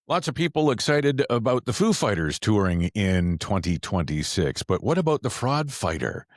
Lots of people excited about the Foo Fighters touring in 2026, but what about the fraud fighter?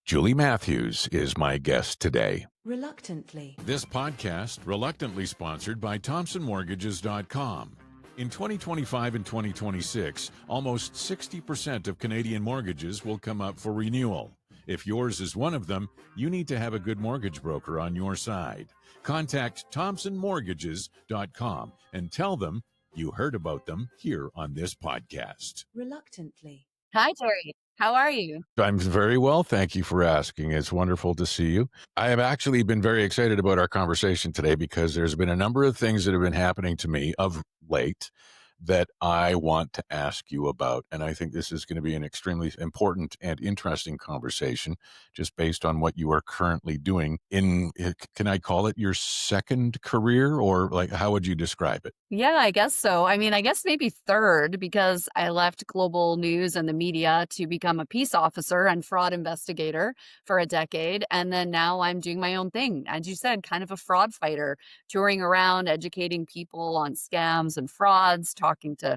Julie Matthews is my guest today. Reluctantly. This podcast, reluctantly sponsored by ThompsonMortgages.com. In 2025 and 2026, almost 60% of Canadian mortgages will come up for renewal. If yours is one of them, you need to have a good mortgage broker on your side. Contact ThompsonMortgages.com and tell them you heard about them here on this podcast. Reluctantly. Hi, Terry. How are you? I'm very well. Thank you for asking. It's wonderful to see you. I have actually been very excited about our conversation today because there's been a number of things that have been happening to me of late that I want to ask you about. And I think this is going to be an extremely important and interesting conversation just based on what you are currently doing in, can I call it your second career, or like, how would you describe it? Yeah, I guess so. I mean, I guess maybe third, because I left Global News and the media to become a peace officer and fraud investigator for a decade. And then now I'm doing my own thing. As you said, kind of a fraud fighter, touring around, educating people on scams and frauds, talking to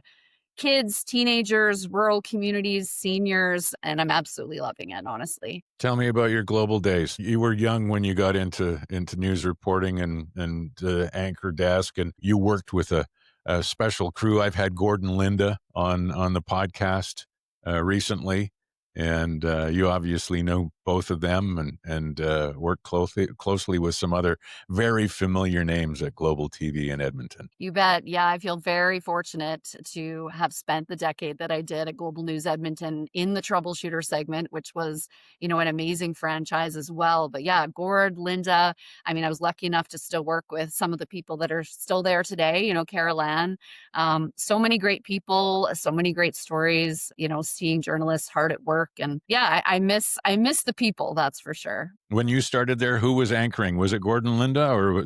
kids, teenagers, rural communities, seniors, and I'm absolutely loving it, honestly. Tell me about your global days. You were young when you got into news reporting and anchor desk, and you worked with a special crew. I've had Gordon Linda on the podcast recently, and you obviously know both of them and work closely with some other very familiar names at Global TV in Edmonton. You bet. Yeah, I feel very fortunate to have spent the decade that I did at Global News Edmonton in the troubleshooter segment, which was, an amazing franchise as well. But yeah, Gord, Linda, I mean, I was lucky enough to still work with some of the people that are still there today, Carol Ann. So many great people, so many great stories, seeing journalists hard at work. And yeah, I miss the people, that's for sure. When you started there, who was anchoring? Was it Gordon Linda or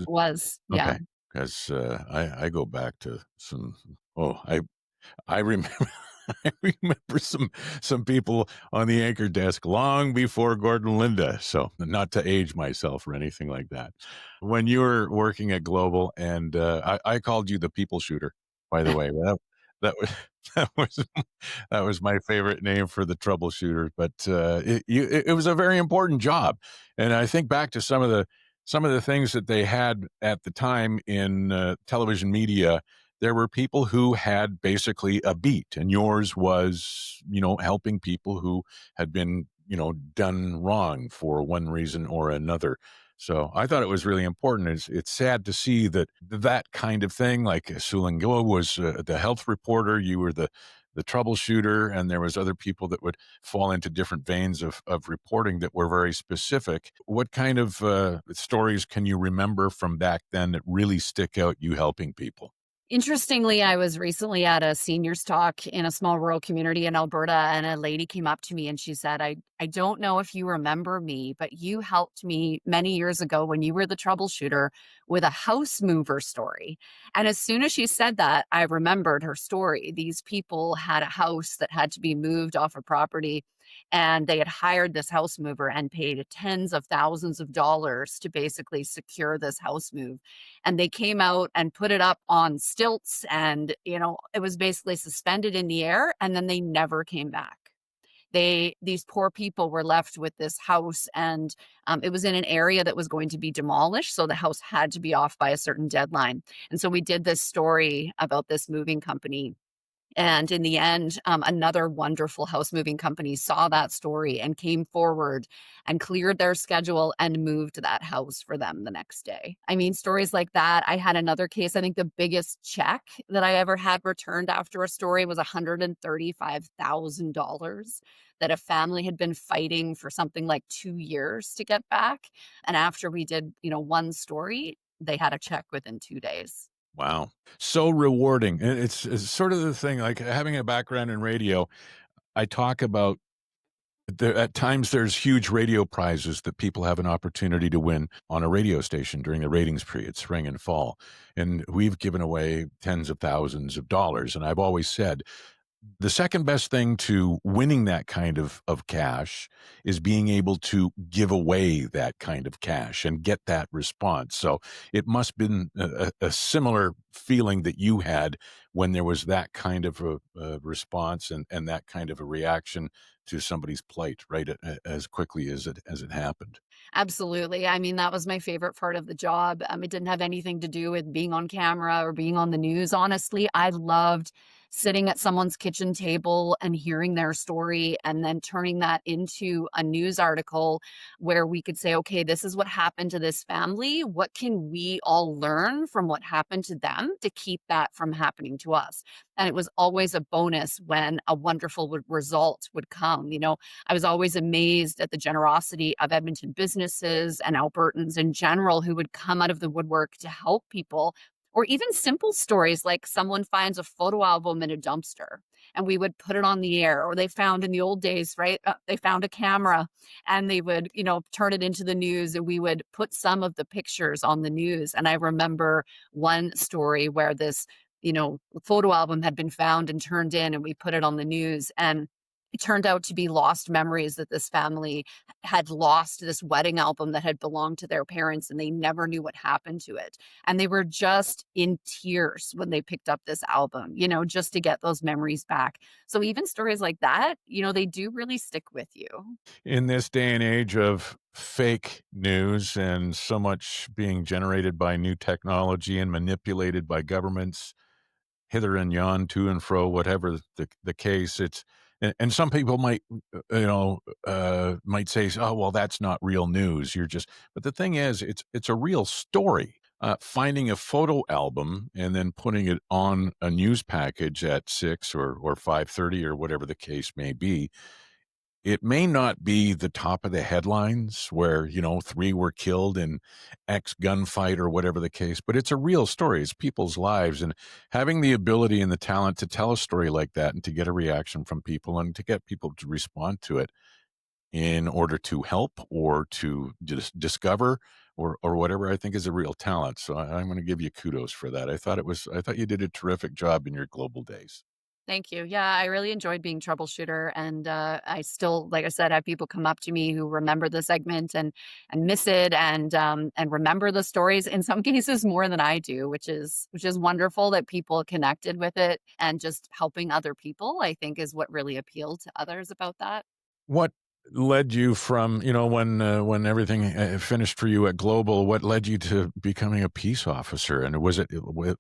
Yeah. Okay, because I go back to some. I remember I remember some people on the anchor desk long before Gordon Linda. So not to age myself or anything like that. When you were working at Global, and I called you the people shooter, by the way. That was that was that was my favorite name for the troubleshooter. But it was a very important job, and I think back to some of the things that they had at the time in television media. There were people who had basically a beat, and yours was, helping people who had been, done wrong for one reason or another. So I thought it was really important. It's sad to see that kind of thing, like Sulingo was the health reporter, you were the troubleshooter, and there was other people that would fall into different veins of reporting that were very specific. What kind of stories can you remember from back then that really stick out, you helping people? Interestingly, I was recently at a seniors talk in a small rural community in Alberta, and a lady came up to me and she said, I don't know if you remember me, but you helped me many years ago when you were the troubleshooter with a house mover story. And as soon as she said that, I remembered her story. These people had a house that had to be moved off a property, and they had hired this house mover and paid tens of thousands of dollars to basically secure this house move. And they came out and put it up on stilts, and, it was basically suspended in the air, and then they never came back. These poor people were left with this house, and it was in an area that was going to be demolished. So the house had to be off by a certain deadline. And so we did this story about this moving company. And in the end, another wonderful house moving company saw that story and came forward and cleared their schedule and moved that house for them the next day. I mean, stories like that. I had another case. I think the biggest check that I ever had returned after a story was $135,000 that a family had been fighting for something like 2 years to get back. And after we did, one story, they had a check within 2 days. Wow. So rewarding. And it's sort of the thing, like having a background in radio, I talk about at times there's huge radio prizes that people have an opportunity to win on a radio station during the ratings period, spring and fall. And we've given away tens of thousands of dollars. And I've always said, the second best thing to winning that kind of cash is being able to give away that kind of cash and get that response. So it must been a similar feeling that you had when there was that kind of a response and that kind of a reaction to somebody's plight, right? As quickly as it happened. Absolutely. I mean, that was my favorite part of the job. It didn't have anything to do with being on camera or being on the news. Honestly, I loved sitting at someone's kitchen table and hearing their story and then turning that into a news article where we could say, okay, this is what happened to this family. What can we all learn from what happened to them to keep that from happening to us? And it was always a bonus when a wonderful result would come. I was always amazed at the generosity of Edmonton businesses and Albertans in general who would come out of the woodwork to help people, or even simple stories like someone finds a photo album in a dumpster and we would put it on the air, or they found in the old days, right? They found a camera and they would, turn it into the news, and we would put some of the pictures on the news. And I remember one story where this, photo album had been found and turned in, and we put it on the news. And it turned out to be lost memories that this family had lost this wedding album that had belonged to their parents, and they never knew what happened to it. And they were just in tears when they picked up this album, just to get those memories back. So even stories like that, they do really stick with you. In this day and age of fake news and so much being generated by new technology and manipulated by governments hither and yon, to and fro, whatever the case, it's and some people might, might say, "Oh, well, that's not real news. You're just" but the thing is, it's a real story. Finding a photo album and then putting it on a news package at 6 or 5:30 or whatever the case may be, it may not be the top of the headlines where, 3 were killed in X gunfight or whatever the case, but it's a real story. It's people's lives, and having the ability and the talent to tell a story like that and to get a reaction from people and to get people to respond to it in order to help or to discover or whatever, I think is a real talent. So I'm gonna give you kudos for that. I thought you did a terrific job in your global days. Thank you. Yeah, I really enjoyed being troubleshooter, and I still, like I said, have people come up to me who remember the segment and miss it, and remember the stories in some cases more than I do, which is wonderful that people connected with it, and just helping other people, I think, is what really appealed to others about that. What led you from, when everything finished for you at Global, what led you to becoming a peace officer? And was it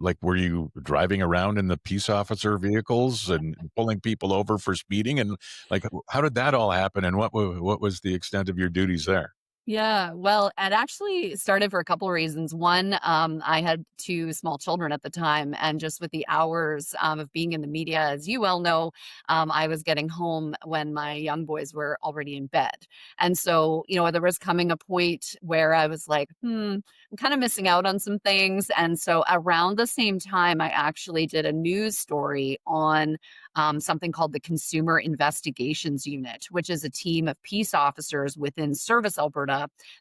like, were you driving around in the peace officer vehicles and pulling people over for speeding? And like, how did that all happen? And what was the extent of your duties there? Yeah, well, it actually started for a couple of reasons. One, I had 2 small children at the time, and just with the hours, of being in the media, as you well know, I was getting home when my young boys were already in bed. And so, there was coming a point where I was like, I'm kind of missing out on some things. And so around the same time, I actually did a news story on something called the Consumer Investigations Unit, which is a team of peace officers within Service Alberta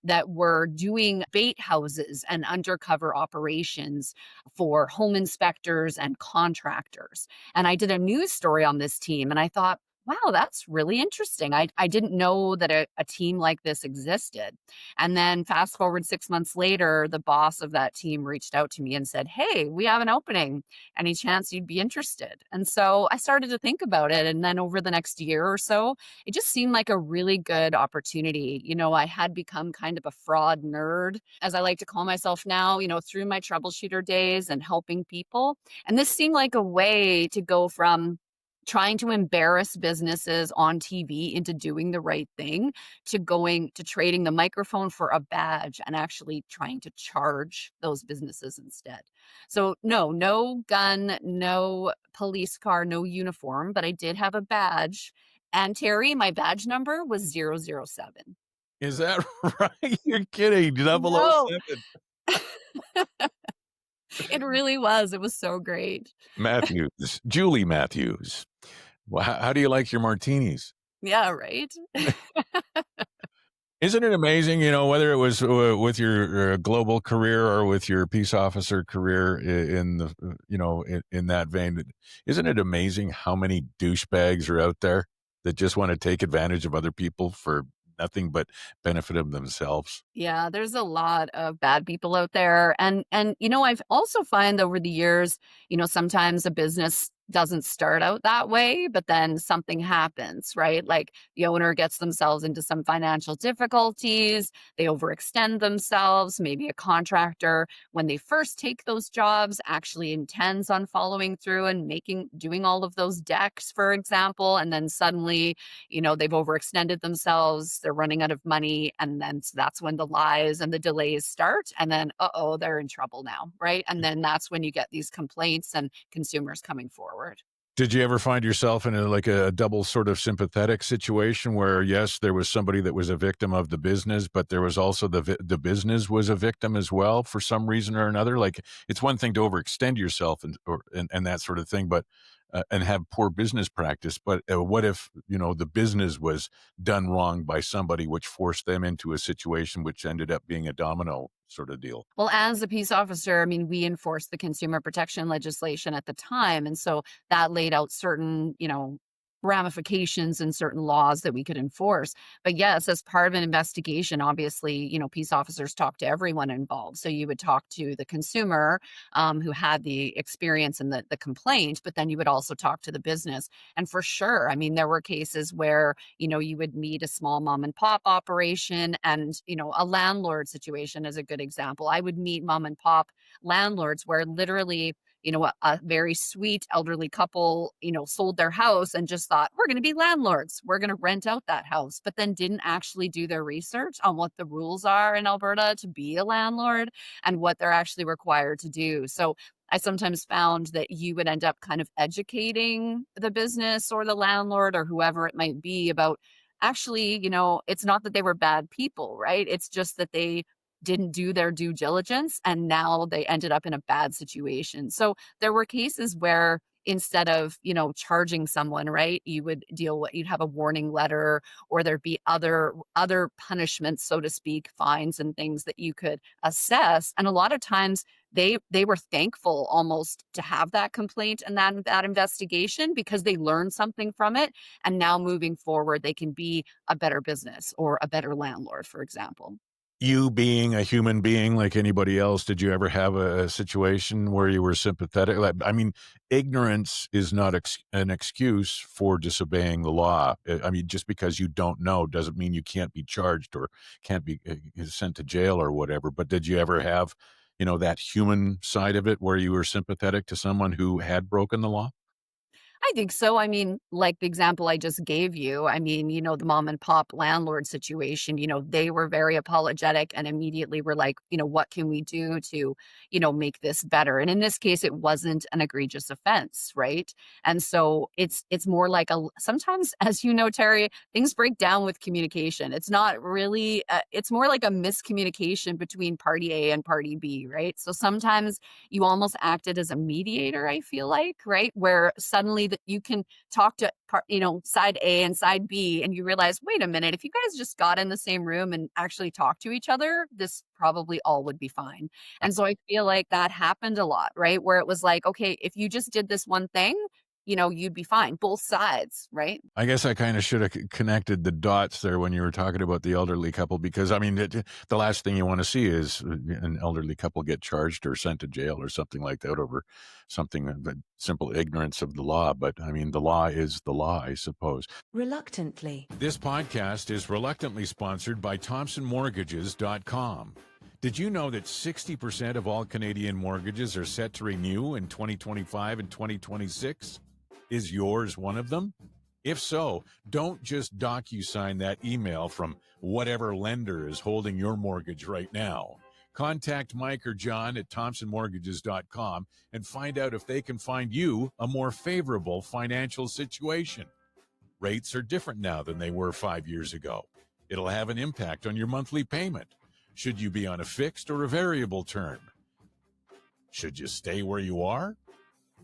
that were doing bait houses and undercover operations for home inspectors and contractors. And I did a news story on this team, and I thought, wow, that's really interesting. I didn't know that a team like this existed. And then fast forward 6 months later, the boss of that team reached out to me and said, hey, we have an opening. Any chance you'd be interested? And so I started to think about it. And then over the next year or so, it just seemed like a really good opportunity. I had become kind of a fraud nerd, as I like to call myself now, through my troubleshooter days and helping people. And this seemed like a way to go from trying to embarrass businesses on TV into doing the right thing, to going to trading the microphone for a badge and actually trying to charge those businesses instead. So no gun, no police car, no uniform, but I did have a badge. And Terry, my badge number was 007. Is that right? You're kidding. Double o No, seven it really was. It was so great. Matthews, Julie Matthews. Well, how do you like your martinis? Yeah, right. Isn't it amazing, whether it was with your global career or with your peace officer career in the, in that vein? Isn't it amazing how many douchebags are out there that just want to take advantage of other people for nothing but benefit of themselves? Yeah, there's a lot of bad people out there. And I've also find over the years, sometimes a business doesn't start out that way, but then something happens, right? Like the owner gets themselves into some financial difficulties, they overextend themselves, maybe a contractor when they first take those jobs actually intends on following through and doing all of those decks, for example, and then suddenly they've overextended themselves, they're running out of money, and then so that's when the lies and the delays start, and then, uh-oh, they're in trouble now, right? And then that's when you get these complaints and consumers coming forward. Did you ever find yourself in a double sort of sympathetic situation where, yes, there was somebody that was a victim of the business, but there was also the business was a victim as well for some reason or another? Like, it's one thing to overextend yourself and that sort of thing, but and have poor business practice. But what if the business was done wrong by somebody, which forced them into a situation which ended up being a domino sort of deal? Well, as a peace officer, I mean, we enforced the consumer protection legislation at the time. And so that laid out certain, ramifications and certain laws that we could enforce. But yes, as part of an investigation, obviously, peace officers talk to everyone involved. So you would talk to the consumer who had the experience and the complaint, but then you would also talk to the business. And for sure, I mean, there were cases where, you would meet a small mom and pop operation and, a landlord situation is a good example. I would meet mom and pop landlords where literally, a very sweet elderly couple, sold their house and just thought, we're going to be landlords. We're going to rent out that house, but then didn't actually do their research on what the rules are in Alberta to be a landlord and what they're actually required to do. So I sometimes found that you would end up kind of educating the business or the landlord or whoever it might be about actually, it's not that they were bad people, right? It's just that they didn't do their due diligence and now they ended up in a bad situation. So there were cases where instead of, charging someone, right, you'd have a warning letter or there'd be other punishments, so to speak, fines and things that you could assess. And a lot of times they were thankful almost to have that complaint and that investigation because they learned something from it. And now moving forward, they can be a better business or a better landlord, for example. You being a human being like anybody else, did you ever have a situation where you were sympathetic? Like, I mean, ignorance is not an excuse for disobeying the law. I mean, just because you don't know doesn't mean you can't be charged or can't be sent to jail or whatever. But did you ever have, that human side of it where you were sympathetic to someone who had broken the law? I think so. I mean, like the example I just gave you, I mean, the mom and pop landlord situation, they were very apologetic and immediately were like, what can we do to, make this better? And in this case, it wasn't an egregious offense, right? And so it's more like sometimes, as you know, Terry, things break down with communication. It's not really, it's more like a miscommunication between party A and party B, right? So sometimes you almost acted as a mediator, I feel like, right? Where suddenly that you can talk to side A and side B and you realize, wait a minute, if you guys just got in the same room and actually talked to each other, this probably all would be fine. And so I feel like that happened a lot, right? Where it was like, okay, if you just did this one thing, you'd be fine, both sides, right? I guess I kind of should have connected the dots there when you were talking about the elderly couple, because I mean, the last thing you want to see is an elderly couple get charged or sent to jail or something like that over something that simple ignorance of the law. But I mean, the law is the law, I suppose. Reluctantly. This podcast is reluctantly sponsored by ThompsonMortgages.com. Did you know that 60% of all Canadian mortgages are set to renew in 2025 and 2026? Is yours one of them? If so, don't just DocuSign that email from whatever lender is holding your mortgage right now. Contact Mike or John at ThompsonMortgages.com and find out if they can find you a more favorable financial situation. Rates are different now than they were 5 years ago. It'll have an impact on your monthly payment. Should you be on a fixed or a variable term? Should you stay where you are?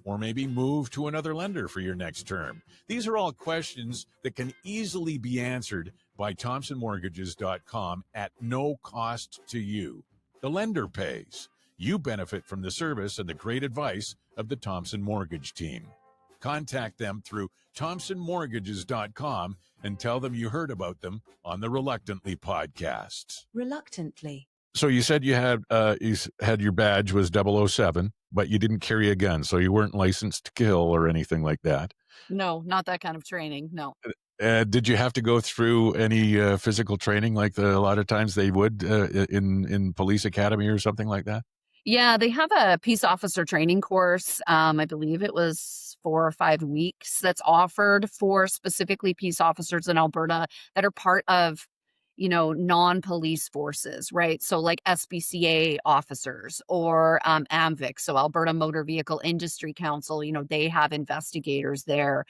Or maybe move to another lender for your next term? These are all questions that can easily be answered by thompsonmortgages.com at no cost to you. The lender pays. You benefit from the service and the great advice of the Thompson Mortgage team. Contact them through thompsonmortgages.com and tell them you heard about them on the Reluctantly podcast. Reluctantly. So you said you had your badge was 007, but you didn't carry a gun, so you weren't licensed to kill or anything like that. No, not that kind of training. No. Did you have to go through any physical training like a lot of times they would in police academy or something like that? Yeah, they have a peace officer training course. I believe it was 4 or 5 weeks that's offered for specifically peace officers in Alberta that are part of, non-police forces, right? So like SPCA officers or AMVIC, so Alberta Motor Vehicle Industry Council, they have investigators there.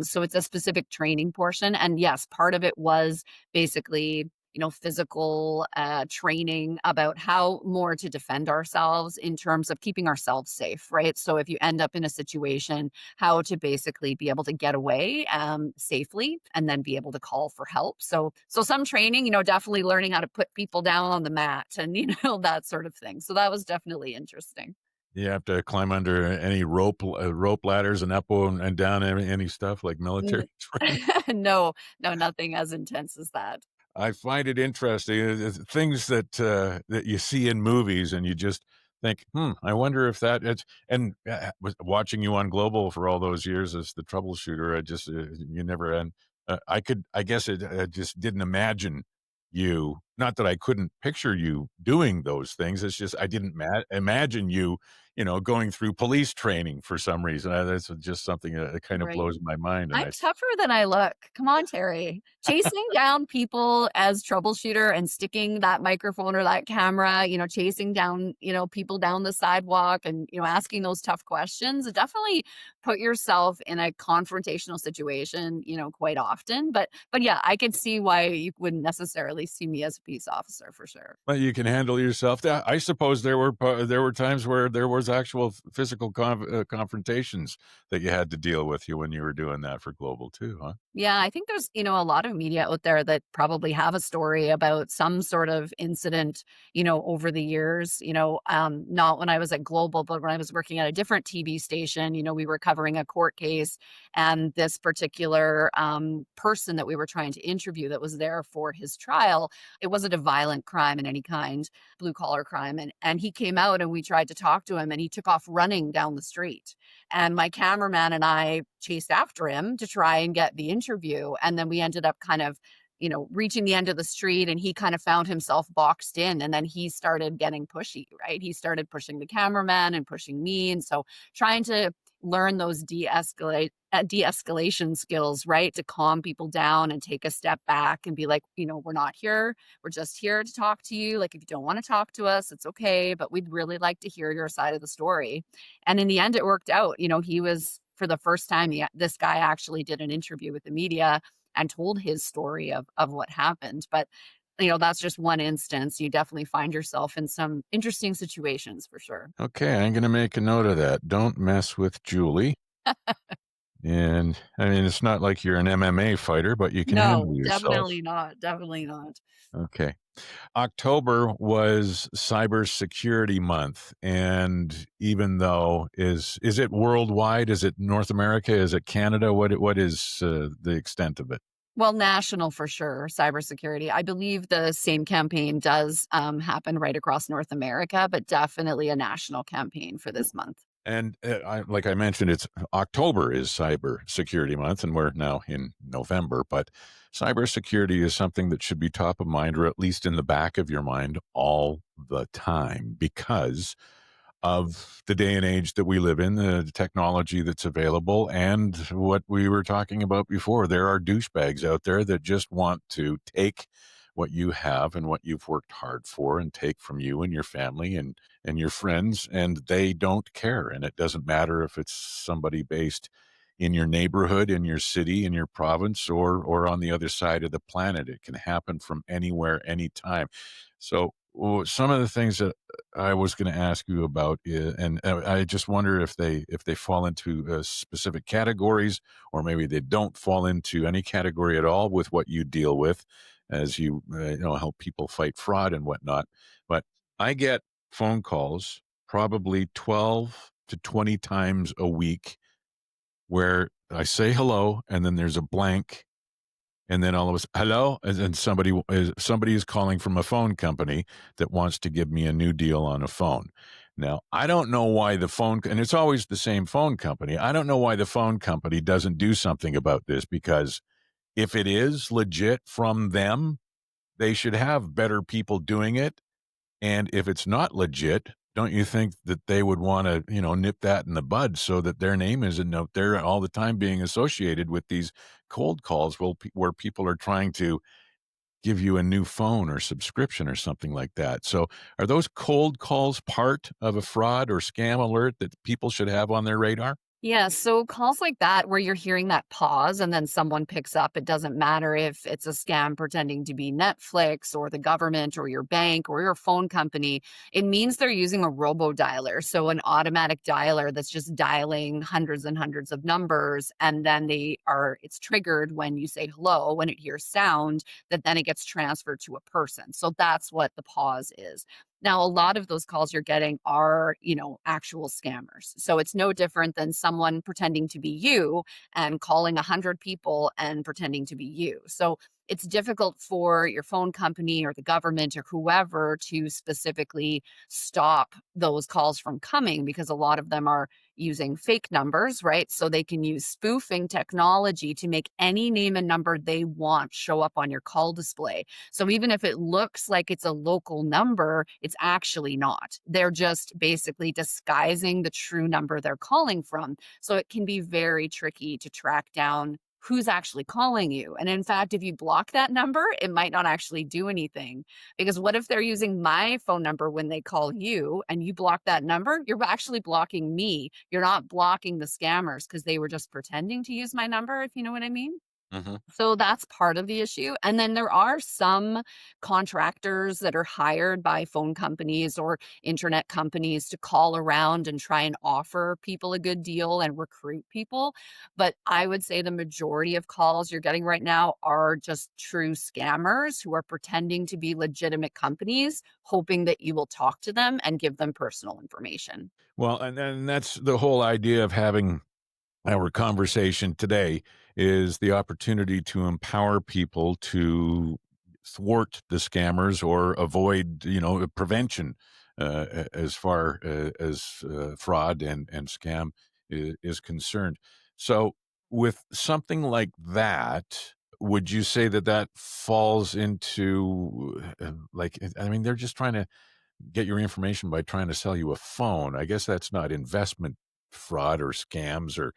So it's a specific training portion. And yes, part of it was basically physical training about how more to defend ourselves in terms of keeping ourselves safe, right? So if you end up in a situation, how to basically be able to get away safely and then be able to call for help. So some training, definitely learning how to put people down on the mat and that sort of thing. So that was definitely interesting. You have to climb under any rope ladders and up and down any stuff like military training. No, no, nothing as intense as that. I find it interesting, things that you see in movies, and you just think, I wonder if that it's. And was watching you on Global for all those years as the troubleshooter, I just you never end. I guess I just didn't imagine you. Not that I couldn't picture you doing those things. It's just I didn't imagine you, going through police training for some reason. That's just something that kind of Right. blows my mind. And I'm tougher than I look. Come on, Terry. Chasing down people as troubleshooter and sticking that microphone or that camera, chasing down, people down the sidewalk and, asking those tough questions, definitely put yourself in a confrontational situation, quite often. But yeah, I could see why you wouldn't necessarily see me as a peace officer for sure. Well, you can handle yourself. I suppose there were times where there was actual physical confrontations that you had to deal with you when you were doing that for Global too, huh? Yeah, I think there's, a lot of media out there that probably have a story about some sort of incident, over the years, not when I was at Global, but when I was working at a different TV station, we were covering a court case and this particular person that we were trying to interview that was there for his trial, it wasn't a violent crime in any kind, blue collar crime. And he came out and we tried to talk to him and he took off running down the street. And my cameraman and I chased after him to try and get the interview. And then we ended up kind of, reaching the end of the street and he kind of found himself boxed in. And then he started getting pushy, right? He started pushing the cameraman and pushing me. And so trying to learn those de-escalation skills, right? To calm people down and take a step back and be like, we're not here. We're just here to talk to you. Like, if you don't want to talk to us, it's okay, but we'd really like to hear your side of the story. And in the end, it worked out. He was, for the first time, this guy actually did an interview with the media and told his story of what happened. But, that's just one instance. You definitely find yourself in some interesting situations for sure. Okay, I'm going to make a note of that. Don't mess with Julie. And I mean, it's not like you're an MMA fighter, but you can handle No, yourself. definitely not. Definitely not. Okay. October was Cybersecurity Month, and even though is it worldwide? Is it North America? Is it Canada? What is the extent of it? Well, national for sure, cybersecurity. I believe the same campaign does happen right across North America, but definitely a national campaign for this month. And like I mentioned, it's October is Cybersecurity Month, and we're now in November. But cybersecurity is something that should be top of mind, or at least in the back of your mind, all the time, because of the day and age that we live in, the technology that's available, and what we were talking about before. There are douchebags out there that just want to take what you have and what you've worked hard for and take from you and your family and your friends, and they don't care. And it doesn't matter if it's somebody based in your neighborhood, in your city, in your province, or on the other side of the planet. It can happen from anywhere, anytime. So Well, some of the things that I was gonna ask you about, and I just wonder if they fall into, specific categories, or maybe they don't fall into any category at all with what you deal with as you, help people fight fraud and whatnot. But I get phone calls probably 12 to 20 times a week where I say hello, and then there's a blank, and then all of us, hello, and then somebody is calling from a phone company that wants to give me a new deal on a phone. Now, I don't know why and it's always the same phone company. I don't know why the phone company doesn't do something about this, because if it is legit from them, they should have better people doing it. And if it's not legit, don't you think that they would want to, nip that in the bud so that their name isn't out there all the time being associated with these cold calls where people are trying to give you a new phone or subscription or something like that? So, are those cold calls part of a fraud or scam alert that people should have on their radar? Yeah, so calls like that where you're hearing that pause and then someone picks up, it doesn't matter if it's a scam pretending to be Netflix or the government or your bank or your phone company. It means they're using a robo dialer, so an automatic dialer that's just dialing hundreds and hundreds of numbers, and then it's triggered when you say hello, when it hears sound, that then it gets transferred to a person. So that's what the pause is. Now, a lot of those calls you're getting are, actual scammers. So it's no different than someone pretending to be you and calling 100 people and pretending to be you. So it's difficult for your phone company or the government or whoever to specifically stop those calls from coming, because a lot of them are using fake numbers, right? So they can use spoofing technology to make any name and number they want show up on your call display. So even if it looks like it's a local number, it's actually not. They're just basically disguising the true number they're calling from. So it can be very tricky to track down who's actually calling you. And in fact, if you block that number, it might not actually do anything. Because what if they're using my phone number when they call you and you block that number? You're actually blocking me. You're not blocking the scammers because they were just pretending to use my number, if you know what I mean. Hmm. So that's part of the issue. And then there are some contractors that are hired by phone companies or internet companies to call around and try and offer people a good deal and recruit people. But I would say the majority of calls you're getting right now are just true scammers who are pretending to be legitimate companies, hoping that you will talk to them and give them personal information. Well, and then that's the whole idea of having our conversation today, is the opportunity to empower people to thwart the scammers or avoid, prevention, as far as fraud and scam is concerned. So, with something like that, would you say that that falls into, I mean, they're just trying to get your information by trying to sell you a phone? I guess that's not investment fraud or scams or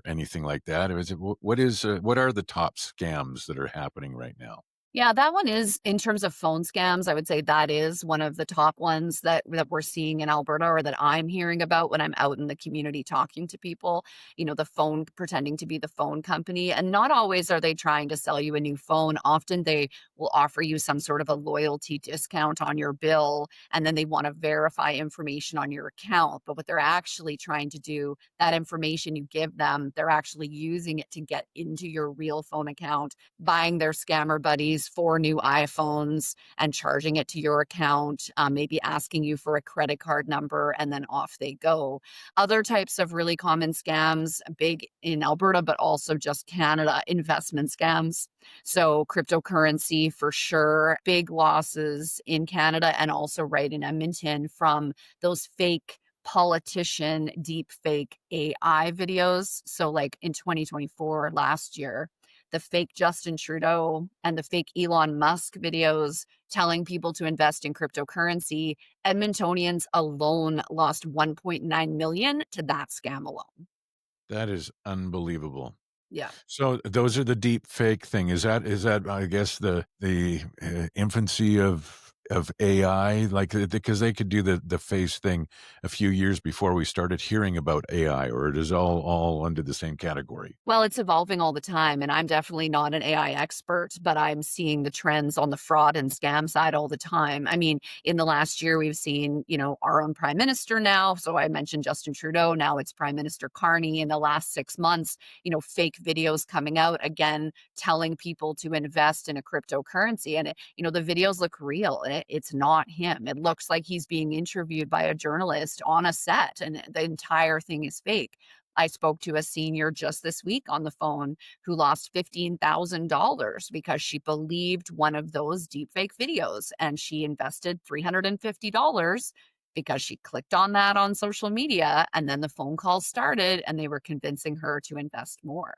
anything like that. Or is it, what are the top scams that are happening right now? Yeah, that one is in terms of phone scams, I would say that is one of the top ones that we're seeing in Alberta, or that I'm hearing about when I'm out in the community talking to people. The phone pretending to be the phone company. And not always are they trying to sell you a new phone. Often they will offer you some sort of a loyalty discount on your bill, and then they want to verify information on your account. But what they're actually trying to do, that information you give them, they're actually using it to get into your real phone account, buying their scammer buddies 4 new iPhones and charging it to your account, maybe asking you for a credit card number, and then off they go. Other types of really common scams, big in Alberta, but also just Canada, investment scams. So, cryptocurrency for sure, big losses in Canada and also right in Edmonton from those fake politician deep fake AI videos. So, like in 2024, last year, the fake Justin Trudeau and the fake Elon Musk videos telling people to invest in cryptocurrency, Edmontonians alone lost 1.9 million to that scam alone. That is unbelievable. Yeah. So those are the deep fake thing. Is that, I guess, the infancy of of AI, like, because they could do the face thing a few years before we started hearing about AI, or it is all under the same category? Well, it's evolving all the time, and I'm definitely not an AI expert, but I'm seeing the trends on the fraud and scam side all the time. I mean, in the last year, we've seen, our own prime minister now. So I mentioned Justin Trudeau. Now it's Prime Minister Carney. In the last 6 months, fake videos coming out again, telling people to invest in a cryptocurrency. And, the videos look real. It's not him. It looks like he's being interviewed by a journalist on a set, and the entire thing is fake. I spoke to a senior just this week on the phone who lost $15,000 because she believed one of those deepfake videos, and she invested $350 because she clicked on that on social media, and then the phone call started and they were convincing her to invest more.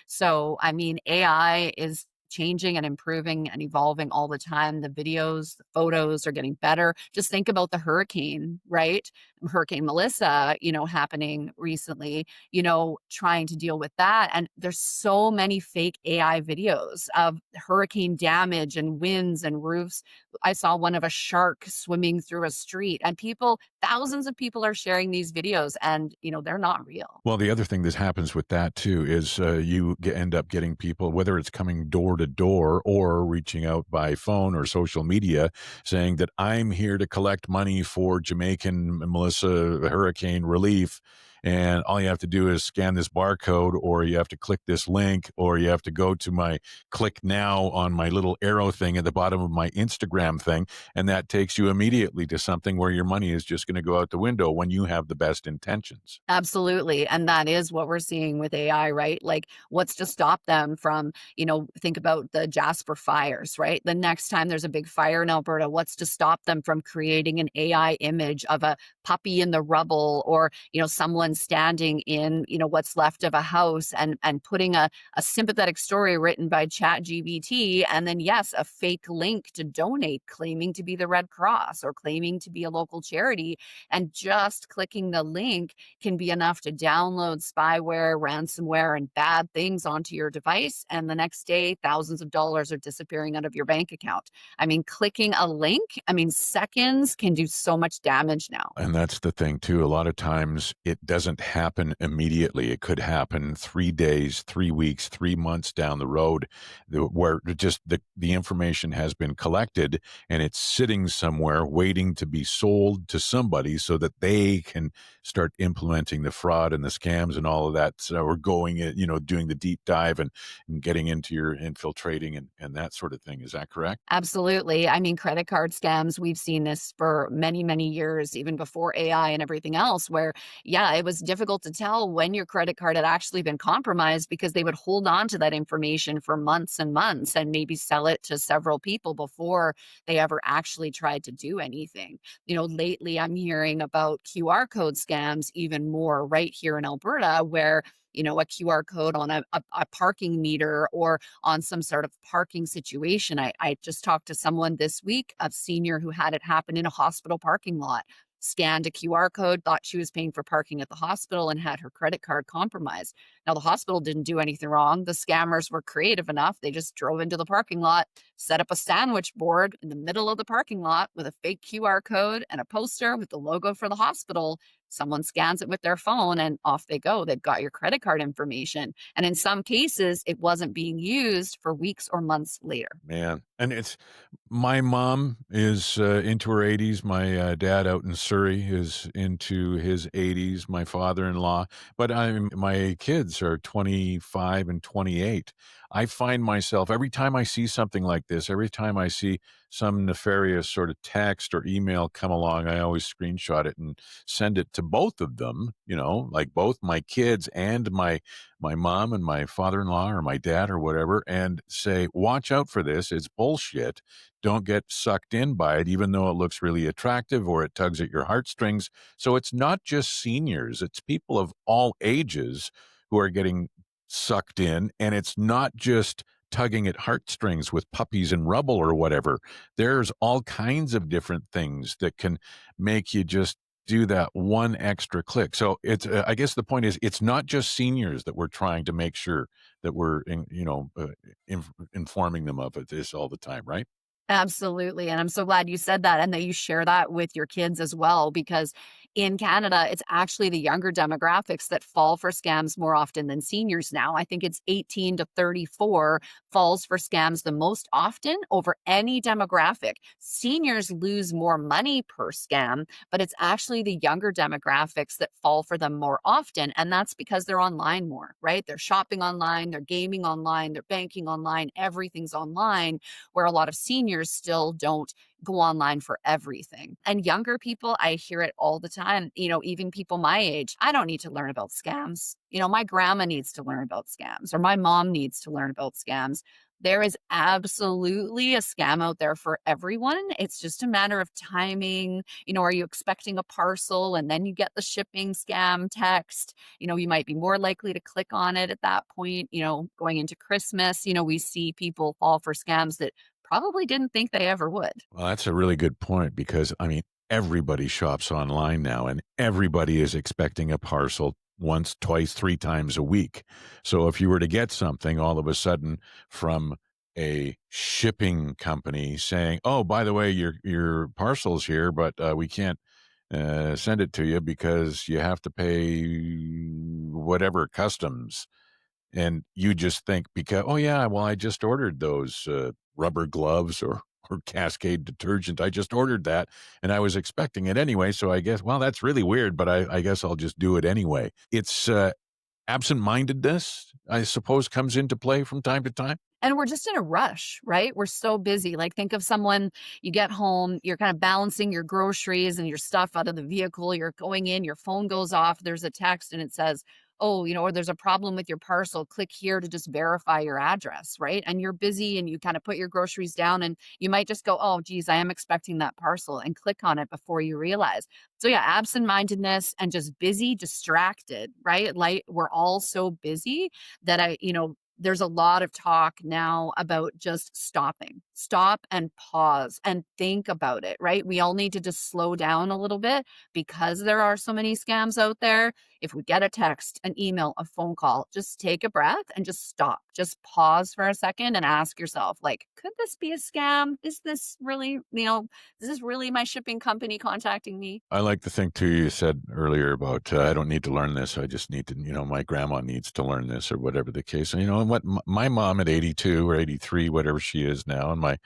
So, I mean, AI is changing and improving and evolving all the time. The videos, the photos are getting better. Just think about the hurricane, right? Hurricane Melissa, happening recently, trying to deal with that. And there's so many fake AI videos of hurricane damage and winds and roofs. I saw one of a shark swimming through a street, and thousands of people are sharing these videos, and, they're not real. Well, the other thing that happens with that too is end up getting people, whether it's coming door to door or reaching out by phone or social media, saying that I'm here to collect money for Jamaican Melissa hurricane relief. And all you have to do is scan this barcode, or you have to click this link, or you have to go to my click now on my little arrow thing at the bottom of my Instagram thing. And that takes you immediately to something where your money is just going to go out the window when you have the best intentions. Absolutely. And that is what we're seeing with AI, right? Like, what's to stop them from, think about the Jasper fires, right? The next time there's a big fire in Alberta, what's to stop them from creating an AI image of a puppy in the rubble, or, someone standing in, what's left of a house, and putting a sympathetic story written by Chat GBT, and then, yes, a fake link to donate, claiming to be the Red Cross or claiming to be a local charity. And just clicking the link can be enough to download spyware, ransomware, and bad things onto your device. And the next day, thousands of dollars are disappearing out of your bank account. I mean, clicking a link, seconds can do so much damage now. And that's the thing too. A lot of times it doesn't happen immediately. It could happen 3 days, 3 weeks, 3 months down the road, where just the information has been collected and it's sitting somewhere waiting to be sold to somebody so that they can start implementing the fraud and the scams and all of that. So we're going, doing the deep dive and getting into your infiltrating and that sort of thing. Is that correct? Absolutely. I mean, credit card scams, we've seen this for many, many years, even before AI and everything else, where, yeah, it was difficult to tell when your credit card had actually been compromised because they would hold on to that information for months and months and maybe sell it to several people before they ever actually tried to do anything. Lately I'm hearing about QR code scams even more right here in Alberta, where, a QR code on a parking meter or on some sort of parking situation. I just talked to someone this week, a senior who had it happen in a hospital parking lot, scanned a QR code, thought she was paying for parking at the hospital, and had her credit card compromised. Now, the hospital didn't do anything wrong. The scammers were creative enough. They just drove into the parking lot, set up a sandwich board in the middle of the parking lot with a fake QR code and a poster with the logo for the hospital. Someone scans it with their phone and off they go. They've got your credit card information. And in some cases, it wasn't being used for weeks or months later. Man, and it's my mom is into her 80s. My dad out in Surrey is into his 80s. My father-in-law, but my kids are 25 and 28. I find myself every time I see something like this, every time I see some nefarious sort of text or email come along, I always screenshot it and send it to both of them. Like both my kids and my mom and my father-in-law or my dad or whatever, and say, watch out for this. It's bullshit. Don't get sucked in by it, even though it looks really attractive or it tugs at your heartstrings. So it's not just seniors, it's people of all ages who are getting sucked in. And it's not just tugging at heartstrings with puppies and rubble or whatever. There's all kinds of different things that can make you just do that one extra click. So it's, I guess the point is, it's not just seniors that we're trying to make sure that we're, informing them of it this all the time, right? Absolutely, and I'm so glad you said that and that you share that with your kids as well, because in Canada, it's actually the younger demographics that fall for scams more often than seniors now. I think it's 18 to 34 falls for scams the most often over any demographic. Seniors lose more money per scam, but it's actually the younger demographics that fall for them more often, and that's because they're online more, right? They're shopping online, they're gaming online, they're banking online, everything's online, where a lot of seniors still don't go online for everything. And younger people, I hear it all the time, even people my age, I don't need to learn about scams. My grandma needs to learn about scams, or my mom needs to learn about scams. There is absolutely a scam out there for everyone. It's just a matter of timing. Are you expecting a parcel and then you get the shipping scam text? You might be more likely to click on it at that point. Going into Christmas, we see people fall for scams that probably didn't think they ever would. Well, that's a really good point because, I mean, everybody shops online now and everybody is expecting a parcel once, twice, three times a week. So if you were to get something all of a sudden from a shipping company saying, "Oh, by the way, your parcel's here, but we can't send it to you because you have to pay whatever customs," and you just think because, "Oh, yeah, well, I just ordered those, rubber gloves or Cascade detergent. I just ordered that, and I was expecting it anyway, so I guess well, that's really weird, but I guess I'll just do it anyway." It's, absent-mindedness, I suppose, comes into play from time to time? And we're just in a rush, right? We're so busy. Like, think of someone, you get home, you're kind of balancing your groceries and your stuff out of the vehicle. You're going in, your phone goes off, there's a text and it says, oh, or there's a problem with your parcel. Click here to just verify your address, right? And you're busy and you kind of put your groceries down and you might just go, oh, geez, I am expecting that parcel and click on it before you realize. So, yeah, absent mindedness and just busy, distracted, right? Like, we're all so busy that there's a lot of talk now about just stopping. Stop and pause and think about it, right? We all need to just slow down a little bit because there are so many scams out there. If we get a text, an email, a phone call, just take a breath and just stop. Just pause for a second and ask yourself, like, could this be a scam? Is this really my shipping company contacting me? I like the thing too you said earlier about, "I don't need to learn this, I just need to my grandma needs to learn this," or whatever the case, and and what my mom at 82 or 83, whatever she is now, and my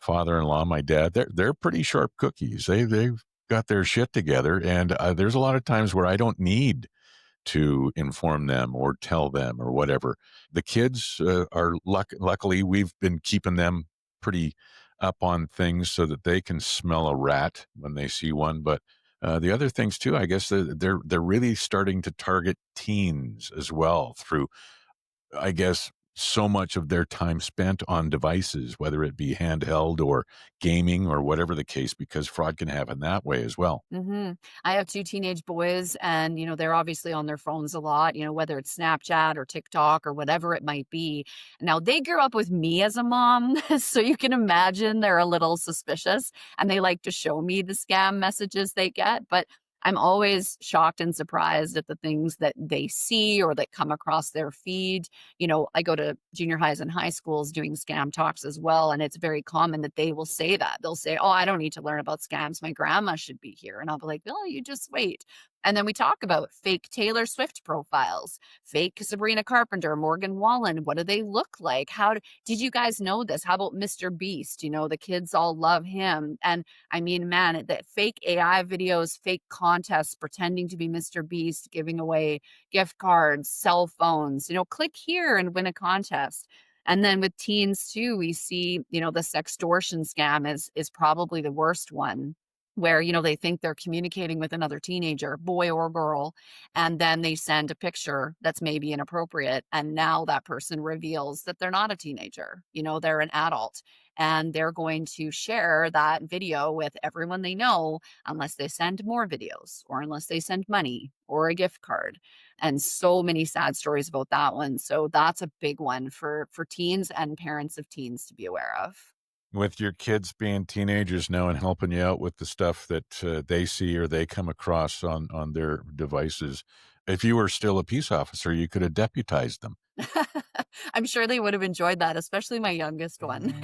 father-in-law, my dad, they're pretty sharp cookies. They've got their shit together, and, there's a lot of times where I don't need to inform them or tell them or whatever. The kids, are luckily, we've been keeping them pretty up on things so that they can smell a rat when they see one, but, the other things too, I guess they're really starting to target teens as well through, I guess, so much of their time spent on devices, whether it be handheld or gaming or whatever the case, because fraud can happen that way as well. I have 2 teenage boys and, they're obviously on their phones a lot, whether it's Snapchat or TikTok or whatever it might be. Now, they grew up with me as a mom, so you can imagine they're a little suspicious and they like to show me the scam messages they get, but I'm always shocked and surprised at the things that they see or that come across their feed. I go to junior highs and high schools doing scam talks as well. And it's very common that they will say that. They'll say, oh, I don't need to learn about scams. My grandma should be here. And I'll be like, oh, you just wait. And then we talk about fake Taylor Swift profiles, fake Sabrina Carpenter, Morgan Wallen. What do they look like? Did you guys know this? How about Mr. Beast? The kids all love him. And I mean, man, that fake AI videos, fake contests pretending to be Mr. Beast, giving away gift cards, cell phones, click here and win a contest. And then with teens too, we see, the sextortion scam is probably the worst one where, they think they're communicating with another teenager, boy or girl, and then they send a picture that's maybe inappropriate. And now that person reveals that they're not a teenager, they're an adult. And they're going to share that video with everyone they know unless they send more videos or unless they send money or a gift card. And so many sad stories about that one. So that's a big one for teens and parents of teens to be aware of. With your kids being teenagers now and helping you out with the stuff that, they see or they come across on their devices, if you were still a peace officer, you could have deputized them. I'm sure they would have enjoyed that, especially my youngest one.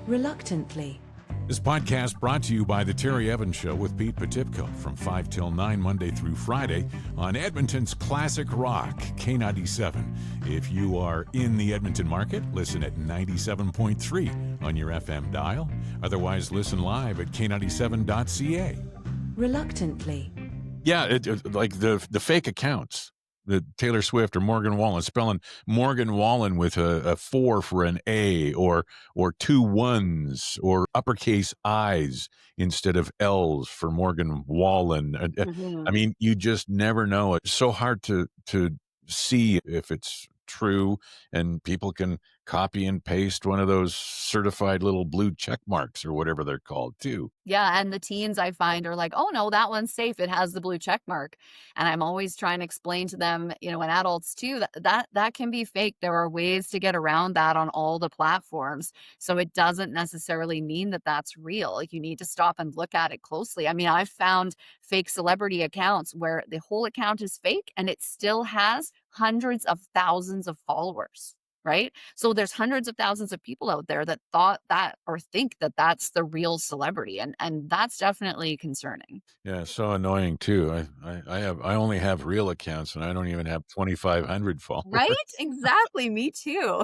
Reluctantly. This podcast brought to you by The Terry Evans Show with Pete Potipko from 5 till 9 Monday through Friday on Edmonton's Classic Rock, K97. If you are in the Edmonton market, listen at 97.3 on your FM dial. Otherwise, listen live at k97.ca. Reluctantly. Yeah, like the fake accounts. The Taylor Swift or Morgan Wallen, spelling Morgan Wallen with a 4 for an A, or two ones, or uppercase I's instead of L's for Morgan Wallen. I Mhm. mean, you just never know. It's so hard to see if it's true, and people can copy and paste one of those certified little blue check marks or whatever they're called too. Yeah, and the teens I find are like, "Oh, no, that one's safe. It has the blue check mark." And I'm always trying to explain to them, and adults too, that can be fake. There are ways to get around that on all the platforms. So it doesn't necessarily mean that that's real. Like, you need to stop and look at it closely. I mean, I've found fake celebrity accounts where the whole account is fake and it still has hundreds of thousands of followers. Right? So there's hundreds of thousands of people out there that thought that or think that that's the real celebrity, and that's definitely concerning. Yeah, so annoying too. I only have real accounts, and I don't even have 2,500 followers. Right? Exactly, me too.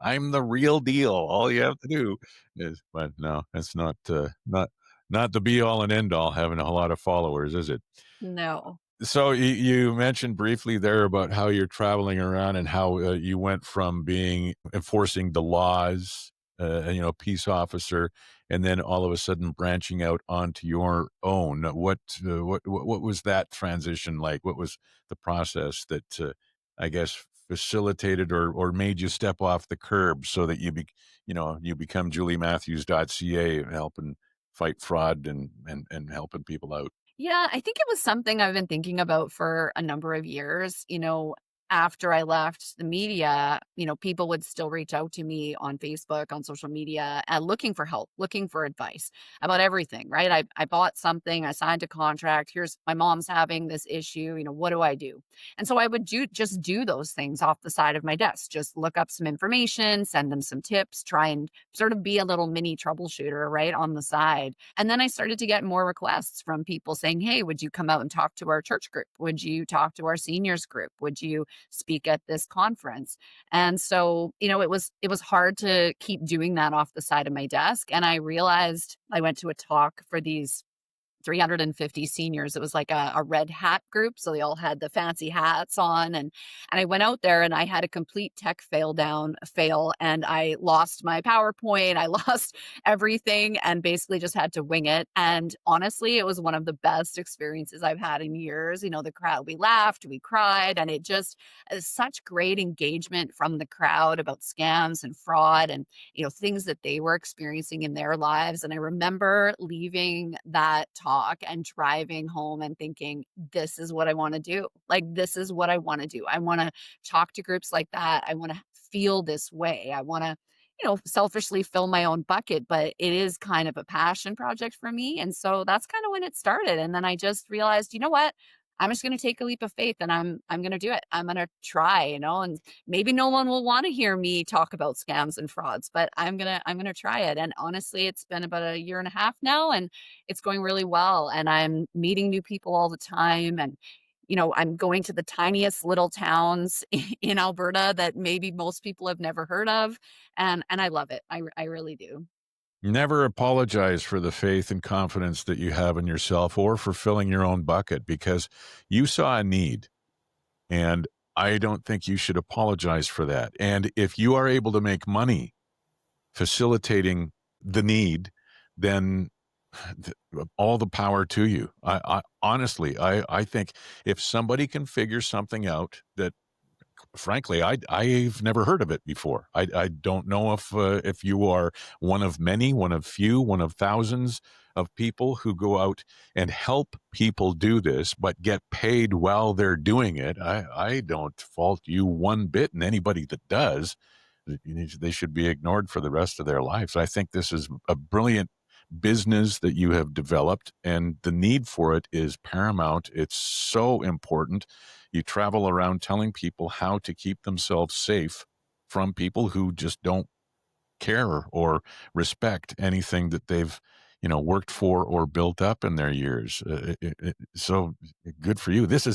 I'm the real deal. All you have to do is, but no, it's not the be all and end all having a lot of followers, is it? No. So you mentioned briefly there about how you're traveling around and how you went from being enforcing the laws, peace officer, and then all of a sudden branching out onto your own. What was that transition like? What was the process that I guess facilitated or made you step off the curb so that you become JulieMatthews.ca, helping fight fraud and helping people out? Yeah, I think it was something I've been thinking about for a number of years. After I left the media, people would still reach out to me on Facebook, on social media, looking for help, looking for advice about everything, right? I bought something, I signed a contract. Here's my mom's having this issue. What do I do? And so I would just do those things off the side of my desk, just look up some information, send them some tips, try and sort of be a little mini troubleshooter, right, on the side. And then I started to get more requests from people saying, "Hey, would you come out and talk to our church group? Would you talk to our seniors group? Would you speak at this conference?" And so, it was hard to keep doing that off the side of my desk. And I realized I went to a talk for these 350 seniors. It was like a red hat group. So they all had the fancy hats on. And I went out there and I had a complete tech fail. And I lost my PowerPoint. I lost everything and basically just had to wing it. And honestly, it was one of the best experiences I've had in years. The crowd, we laughed, we cried, and it just such great engagement from the crowd about scams and fraud and, things that they were experiencing in their lives. And I remember leaving that talk and driving home and thinking, this is what I want to do. Like, this is what I want to do. I want to talk to groups like that. I want to feel this way. I want to, selfishly fill my own bucket, but it is kind of a passion project for me. And so that's kind of when it started. And then I just realized, you know what? I'm just going to take a leap of faith and I'm going to do it. I'm going to try, and maybe no one will want to hear me talk about scams and frauds, but I'm going to try it. And honestly, it's been about a year and a half now and it's going really well. And I'm meeting new people all the time. And, I'm going to the tiniest little towns in Alberta that maybe most people have never heard of. And I love it. I really do. Never apologize for the faith and confidence that you have in yourself or for filling your own bucket, because you saw a need, and I don't think you should apologize for that. And if you are able to make money facilitating the need, then all the power to you. I honestly, I think if somebody can figure something out that, frankly, I've never heard of it before. I don't know if you are one of many, one of few, one of thousands of people who go out and help people do this, but get paid while they're doing it. I don't fault you one bit, and anybody that does, they should be ignored for the rest of their lives. I think this is a brilliant business that you have developed, and the need for it is paramount. It's so important. You travel around telling people how to keep themselves safe from people who just don't care or respect anything that they've, worked for or built up in their years. So good for you. This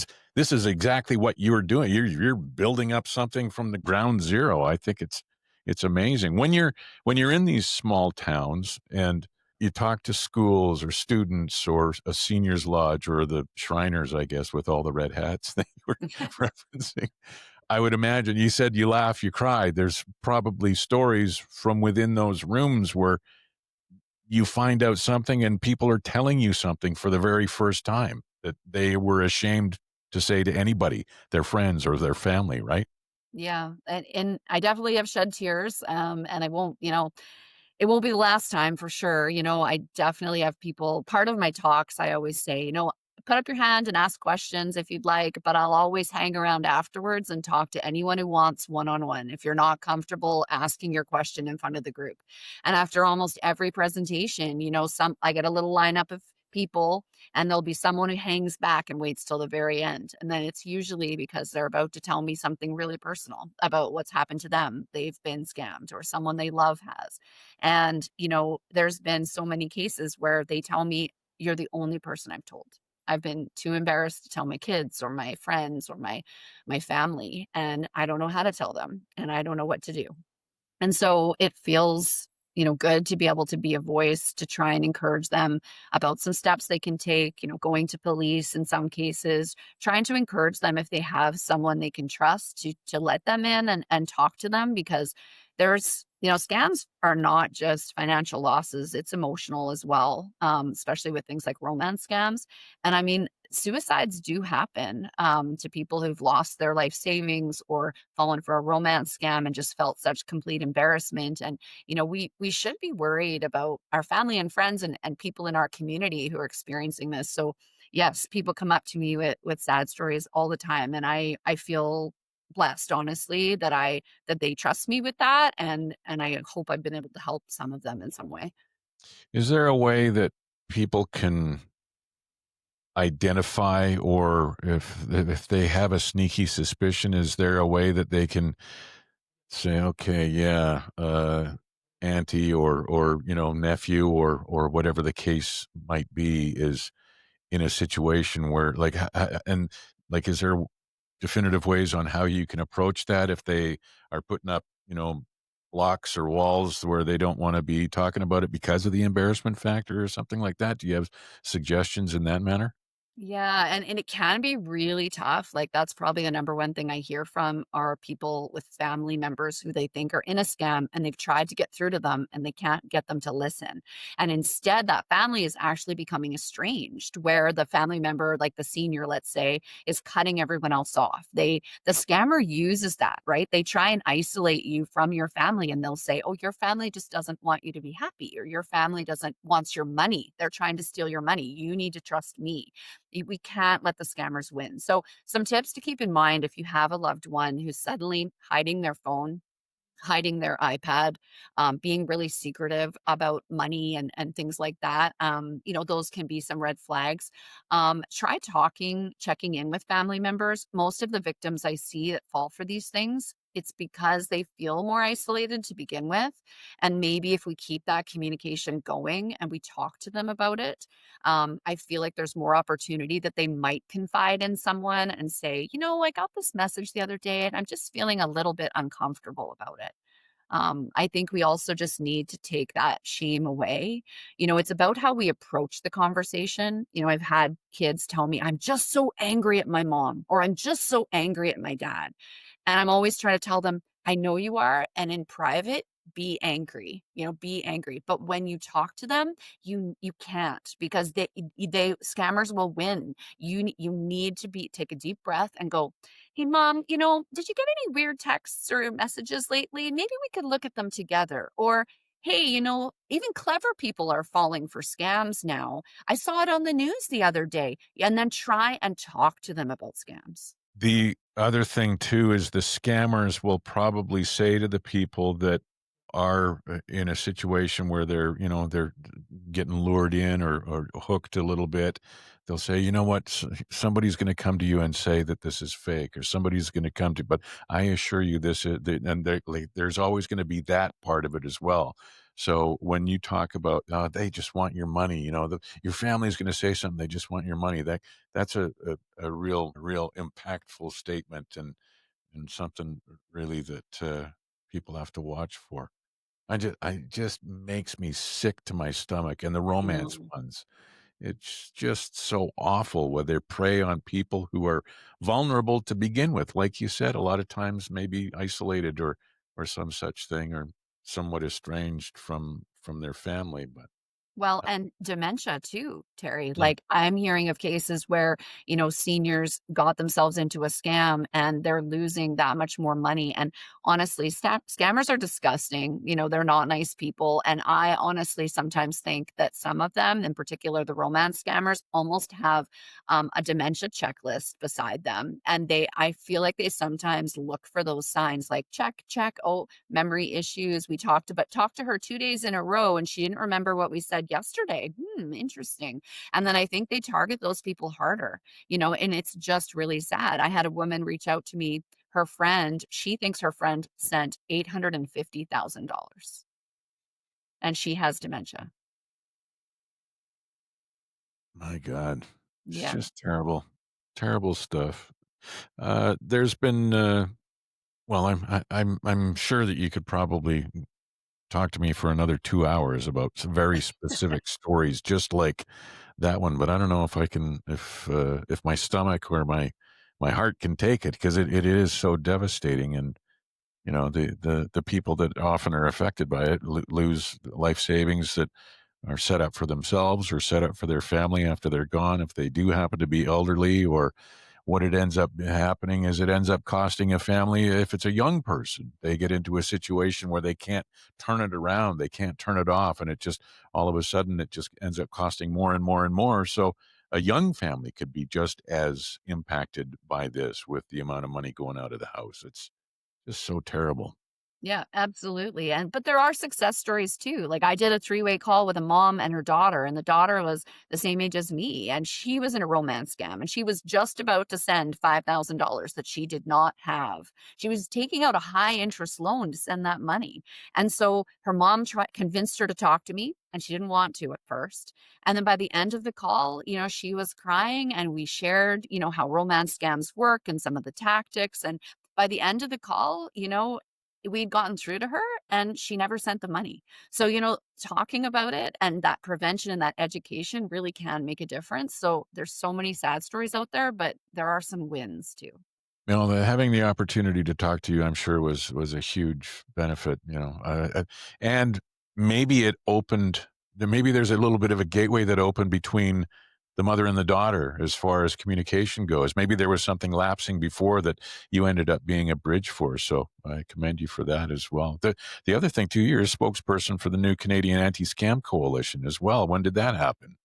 is exactly what you're doing. You're building up something from the ground zero. I think it's amazing when you're in these small towns and you talk to schools or students or a seniors lodge or the Shriners, I guess, with all the red hats that you were referencing. I would imagine you said you laugh, you cry. There's probably stories from within those rooms where you find out something and people are telling you something for the very first time that they were ashamed to say to anybody, their friends or their family, right? Yeah, and I definitely have shed tears, and I won't, it won't be the last time for sure. I definitely have people part of my talks, I always say, put up your hand and ask questions if you'd like, but I'll always hang around afterwards and talk to anyone who wants one-on-one. If you're not comfortable asking your question in front of the group. And after almost every presentation, some I get a little lineup of people and there'll be someone who hangs back and waits till the very end. And then it's usually because they're about to tell me something really personal about what's happened to them. They've been scammed or someone they love has. And, there's been so many cases where they tell me, "You're the only person I've told. I've been too embarrassed to tell my kids or my friends or my family, and I don't know how to tell them, and I don't know what to do." And so it feels, good to be able to be a voice to try and encourage them about some steps they can take, going to police in some cases, trying to encourage them if they have someone they can trust to let them in and talk to them because scams are not just financial losses, it's emotional as well, especially with things like romance scams. And I mean, suicides do happen to people who've lost their life savings or fallen for a romance scam and just felt such complete embarrassment. And, we should be worried about our family and friends and people in our community who are experiencing this. So, yes, people come up to me with sad stories all the time. And I feel blessed, honestly, that they trust me with that. And I hope I've been able to help some of them in some way. Is there a way that people can identify, or if they have a sneaky suspicion, is there a way that they can say, okay, yeah, auntie or nephew or whatever the case might be is in a situation where and like is there definitive ways on how you can approach that if they are putting up blocks or walls where they don't want to be talking about it because of the embarrassment factor or something like that? Do you have suggestions in that manner? Yeah, and it can be really tough. Like that's probably the number one thing I hear from are people with family members who they think are in a scam and they've tried to get through to them and they can't get them to listen. And instead that family is actually becoming estranged where the family member, like the senior, let's say, is cutting everyone else off. The scammer uses that, right? They try and isolate you from your family and they'll say, "Oh, your family just doesn't want you to be happy or your family doesn't wants your money. They're trying to steal your money. You need to trust me." We can't let the scammers win. So, some tips to keep in mind if you have a loved one who's suddenly hiding their phone, hiding their iPad, being really secretive about money and things like that. Those can be some red flags. Try checking in with family members. Most of the victims I see that fall for these things, it's because they feel more isolated to begin with. And maybe if we keep that communication going and we talk to them about it, I feel like there's more opportunity that they might confide in someone and say, I got this message the other day and I'm just feeling a little bit uncomfortable about it. I think we also just need to take that shame away. It's about how we approach the conversation. I've had kids tell me, "I'm just so angry at my mom," or "I'm just so angry at my dad." And I'm always trying to tell them, "I know you are. And in private, be angry, be angry. But when you talk to them, you can't because they scammers will win. You need to take a deep breath and go, 'Hey mom, did you get any weird texts or messages lately? Maybe we could look at them together.' Or, 'Hey, even clever people are falling for scams now. I saw it on the news the other day.'" And then try and talk to them about scams. The other thing too is the scammers will probably say to the people that are in a situation where they're getting lured in or hooked a little bit. they'll say, you know what, somebody's going to come to you and say that this is fake, or somebody's going to come to, but I assure you this is, and like, there's always going to be that part of it as well. So when you talk about, they just want your money, your family's going to say something, they just want your money. That's a real impactful statement, and something really that people have to watch for. I just makes me sick to my stomach, and the I romance know. ones. It's just so awful where they prey on people who are vulnerable to begin with. Like you said, a lot of times maybe isolated or some such thing, or somewhat estranged from their family. But Well, uh, and dementia too, Terry. yeah, Like, I'm hearing of cases where, seniors got themselves into a scam and they're losing that much more money. And honestly, scammers are disgusting. They're not nice people. And I honestly sometimes think that some of them, in particular the romance scammers, almost have a dementia checklist beside them. And I feel like they sometimes look for those signs like, check, check. Oh, memory issues. We talked to her 2 days in a row, and she didn't remember what we said yesterday. Interesting. And then I think they target those people harder, and it's just really sad. I had a woman reach out to me. She thinks her friend sent $850,000, and she has dementia. my God, it's Yeah. just terrible, terrible stuff. There's been, well, I'm sure that you could probably talk to me for another 2 hours about some very specific stories just like that one, but I don't know if I can, if my stomach or my heart can take it, because it is so devastating. And the people that often are affected by it lose life savings that are set up for themselves or set up for their family after they're gone, if they do happen to be elderly. Or what it ends up happening is it ends up costing a family. If it's a young person, they get into a situation where they can't turn it around, they can't turn it off, and it just, all of a sudden, it just ends up costing more and more and more. So a young family could be just as impacted by this, with the amount of money going out of the house. It's just so terrible. Yeah, absolutely, but there are success stories too. Like, I did a three-way call with a mom and her daughter, and the daughter was the same age as me, and she was in a romance scam, and she was just about to send $5,000 that she did not have. She was taking out a high-interest loan to send that money, and so her mom convinced her to talk to me, and she didn't want to at first, and then by the end of the call, she was crying, and we shared, how romance scams work and some of the tactics, and by the end of the call, we'd gotten through to her and she never sent the money. So, talking about it and that prevention and that education really can make a difference. So, there's so many sad stories out there, but there are some wins too. Having the opportunity to talk to you, I'm sure was a huge benefit. And maybe it opened. Maybe there's a little bit of a gateway that opened between the mother and the daughter as far as communication goes. Maybe there was something lapsing before that you ended up being a bridge for. So I commend you for that as well. The other thing too, you're a spokesperson for the new Canadian Anti-Scam Coalition as well. When did that happen?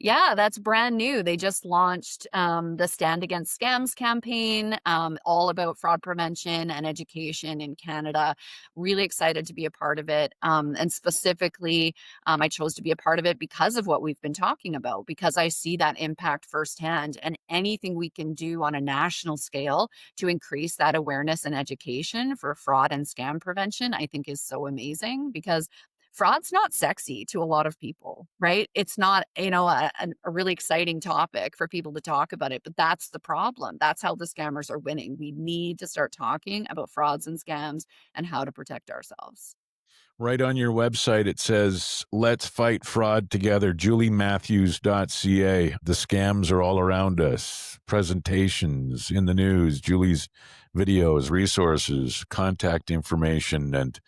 Yeah, that's brand new. They just launched the Stand Against Scams campaign, all about fraud prevention and education in Canada. Really excited to be a part of it. And specifically, I chose to be a part of it because of what we've been talking about, because I see that impact firsthand. And anything we can do on a national scale to increase that awareness and education for fraud and scam prevention, I think is so amazing, because fraud's not sexy to a lot of people, right? It's not, a really exciting topic for people to talk about it, but that's the problem. That's how the scammers are winning. We need to start talking about frauds and scams and how to protect ourselves. Right on your website, it says, let's fight fraud together. JulieMatthews.ca. The scams are all around us. Presentations in the news, Julie's videos, resources, contact information, and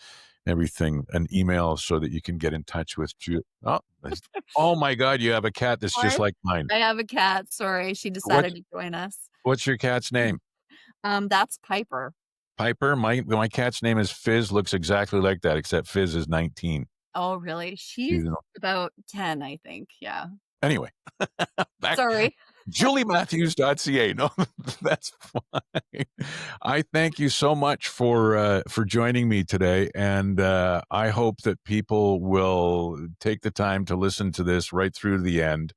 everything. An email so that you can get in touch with Julie. Oh my God, you have a cat that's just Sorry. like mine. I have a cat. Sorry, she What's decided to join us. what's your cat's name? That's Piper. Piper. My cat's name is Fizz. Looks exactly like that, except Fizz is 19. Oh, really? She's She's about 10, I think. Yeah. anyway. Back Sorry. JulieMatthews.ca. No, that's fine. I thank you so much for joining me today, and I hope that people will take the time to listen to this right through to the end,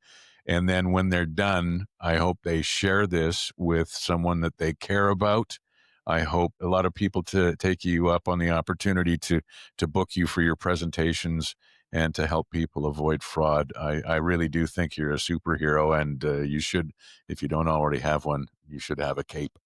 And then when they're done, I hope they share this with someone that they care about. I hope a lot of people to take you up on the opportunity to book you for your presentations and to help people avoid fraud. I really do think you're a superhero, and you should, if you don't already have one, you should have a cape.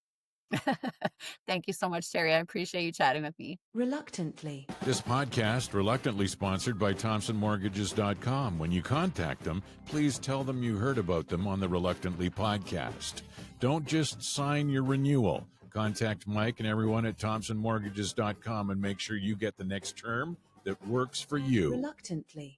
Thank you so much, Terry. I appreciate you chatting with me. Reluctantly. This podcast reluctantly sponsored by ThompsonMortgages.com. When you contact them, please tell them you heard about them on the Reluctantly podcast. Don't just sign your renewal. Contact Mike and everyone at ThompsonMortgages.com and make sure you get the next term that works for you. Reluctantly.